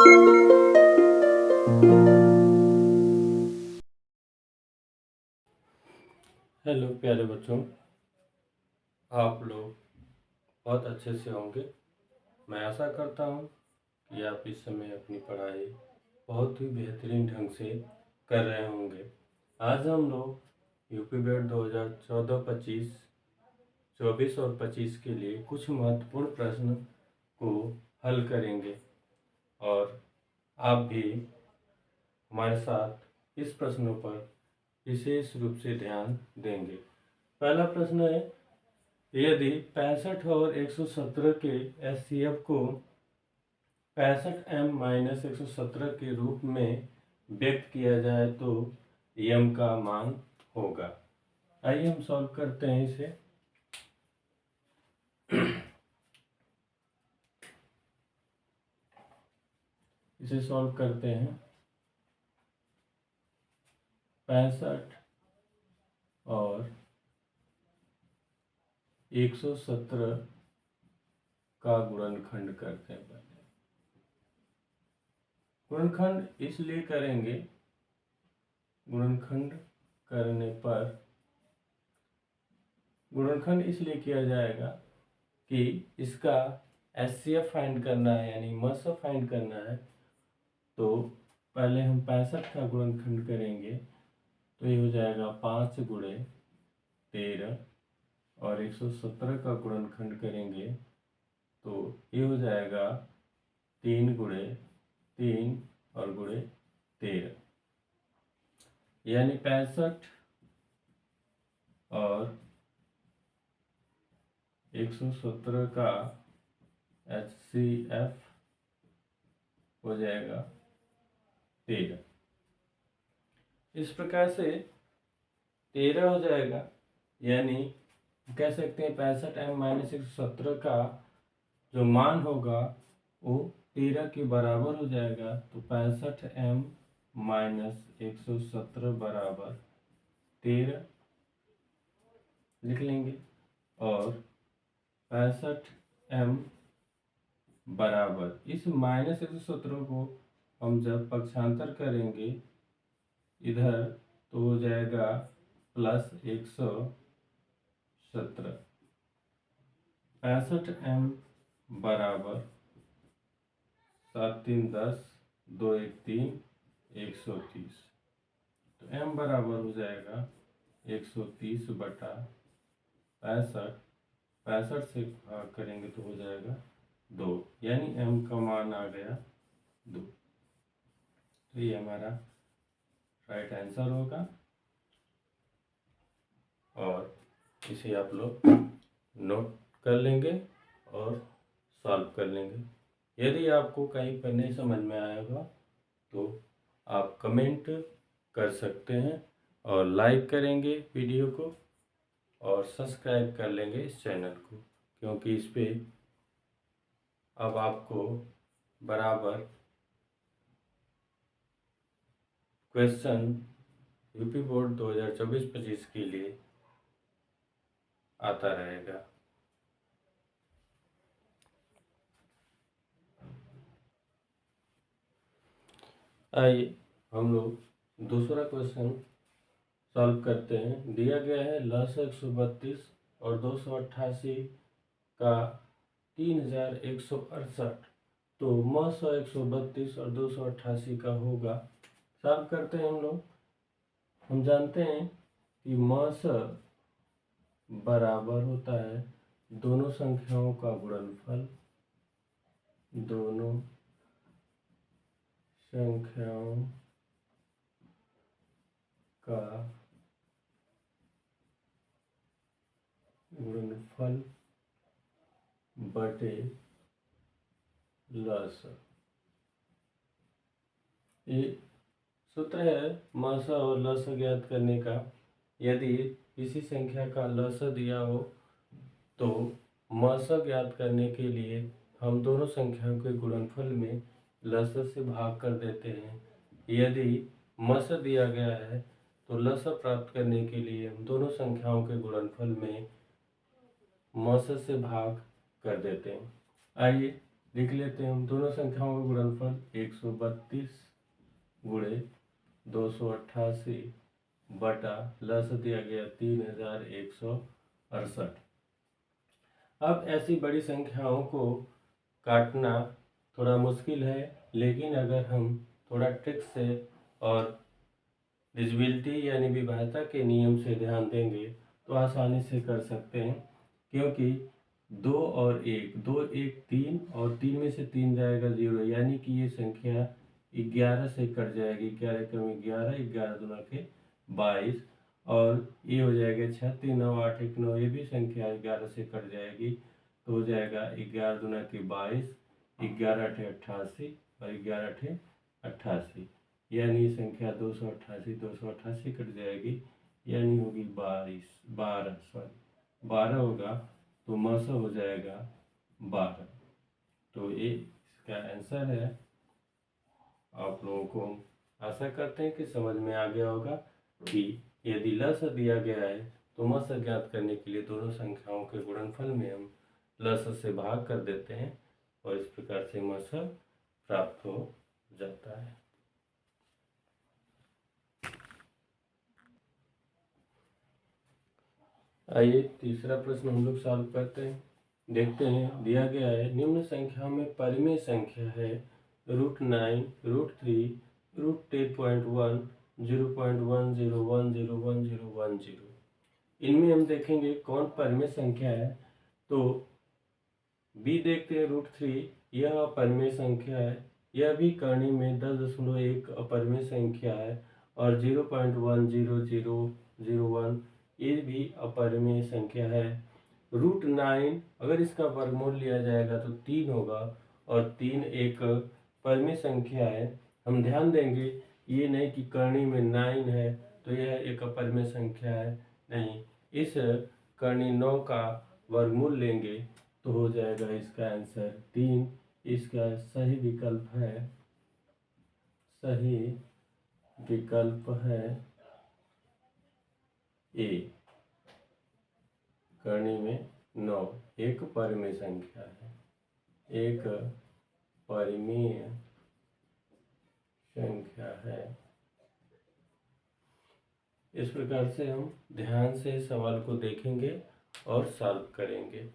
Hello प्यारे बच्चों, आप लोग बहुत अच्छे से होंगे। मैं आशा करता हूँ कि आप इस समय अपनी पढ़ाई बहुत ही बेहतरीन ढंग से कर रहे होंगे। आज हम लोग यूपी बेट 2014-25, 24 और 25 के लिए कुछ महत्वपूर्ण प्रश्न को हल करेंगे और आप भी हमारे साथ इस प्रश्नों पर विशेष रूप से ध्यान देंगे। पहला प्रश्न है, यदि 65 और 117 के एचसीएफ को 65m-117 के रूप में व्यक्त किया जाए तो m का मान होगा। आइए हम सॉल्व करते हैं इसे। इसे सॉल्व करते हैं। 65 और 117 का गुणनखंड करते हैं। पहले गुणनखंड इसलिए करेंगे, गुणनखंड इसलिए किया जाएगा कि इसका एचसीएफ फाइंड करना है, यानी मस फाइंड करना है। तो पहले हम 65 का गुणनखंड करेंगे तो ये हो जाएगा 5 गुणे 13, और 117 का गुणनखंड करेंगे तो ये हो जाएगा 3 गुणे 3 और गुणे 13, यानी 65 और 117 का एचसीएफ हो जाएगा 13। इस प्रकार से 13 हो जाएगा, यानी कह सकते हैं 65m-117 का जो मान होगा वो 13 के बराबर हो जाएगा। तो 65m-117 बराबर 13 लिख लेंगे, और 65m बराबर इस -117 को हम जब पक्षांतर करेंगे इधर तो हो जाएगा +117। 65m बराबर 7 3 10, 2 1 3, 130। तो m बराबर हो जाएगा 130/65। 65 से भाग करेंगे तो हो जाएगा 2, यानी m का मान आ गया 2। तो ये हमारा राइट आंसर होगा, और इसे आप लोग नोट कर लेंगे और सॉल्व कर लेंगे। यदि आपको कहीं पर नहीं समझ में आया होगा तो आप कमेंट कर सकते हैं, और लाइक करेंगे वीडियो को, और सब्सक्राइब कर लेंगे इस चैनल को, क्योंकि इस पे अब आपको बराबर क्वेश्चन यूपी बोर्ड 2024-25 के लिए आता रहेगा। आइए हम लोग दूसरा क्वेश्चन सॉल्व करते हैं। दिया गया है लस 132 और 288 का 3168, तो मस 132 और 288 का होगा। सॉल्व करते हैं हम लोग। हम जानते हैं कि मस बराबर होता है दोनों संख्याओं का गुणनफल, दोनों संख्याओं का गुणनफल बटे लस। ये सूत्र है मस और लस ज्ञात करने का। यदि किसी संख्या का लस दिया हो तो मस ज्ञात करने के लिए हम दोनों संख्याओं के गुणनफल में लस से भाग कर देते हैं। यदि मस दिया गया है तो लस प्राप्त करने के लिए हम दोनों संख्याओं के गुणनफल में मस से भाग कर देते हैं। आइए लिख लेते हैं हम। दोनों संख्याओं का गुणनफल 132 गुणे 288 बटा लस दिया गया 3168। अब ऐसी बड़ी संख्याओं को काटना थोड़ा मुश्किल है, लेकिन अगर हम थोड़ा ट्रिक से और डिविजिबिलिटी यानी विभाज्यता के नियम से ध्यान देंगे तो आसानी से कर सकते हैं। क्योंकि 2 और 1, 2 1 3 और 3 में से 3 जाएगा 0, यानी कि ये संख्या 11 से कट जाएगी। 11 कम 11, 11 दूना के 22, और ये हो जाएगा 6 3 9 8 1 9, ये भी संख्या 11 से कट जाएगी, तो हो जाएगा 11 दूना के 22, 11 अठे 88 और 11 अठे 88, यानी संख्या 288 कट जाएगी, यानी होगी 12 होगा, तो मौसा हो जाएगा 12। तो ये इसका आंसर है। आप लोगों को आशा करते हैं कि समझ में आ गया होगा कि यदि लस दिया गया है तो मस ज्ञात करने के लिए दोनों संख्याओं के गुणनफल में हम लस से भाग कर देते हैं और इस प्रकार से मस प्राप्त हो जाता है। आइए तीसरा प्रश्न हम लोग सॉल्व करते हैं। देखते हैं, दिया गया है निम्न संख्या में परिमेय संख्या है √9, √3, √10.1, 0.10101010। इनमें हम देखेंगे कौन परिमेय संख्या है। तो बी देखते हैं, √3, यह अपरिमेय संख्या है। यह भी कर्ण में 10.1 अपरिमेय संख्या है। और 0.10001 ये भी अपरिमेय संख्या है। √9 अगर इसका वर्गमूल लिया जाएगा तो 3 होगा, और 3 एक परिमेय संख्या है। हम ध्यान देंगे ये नहीं कि कर्णी में 9 है तो यह एक अपरिमेय संख्या है, नहीं, इस कर्णी 9 का वर्गमूल लेंगे तो हो जाएगा इसका आंसर 3। इसका सही विकल्प है ए, कर्णी में 9 एक परिमेय संख्या है, एक परिमेय संख्या है। इस प्रकार से हम ध्यान से सवाल को देखेंगे और सॉल्व करेंगे।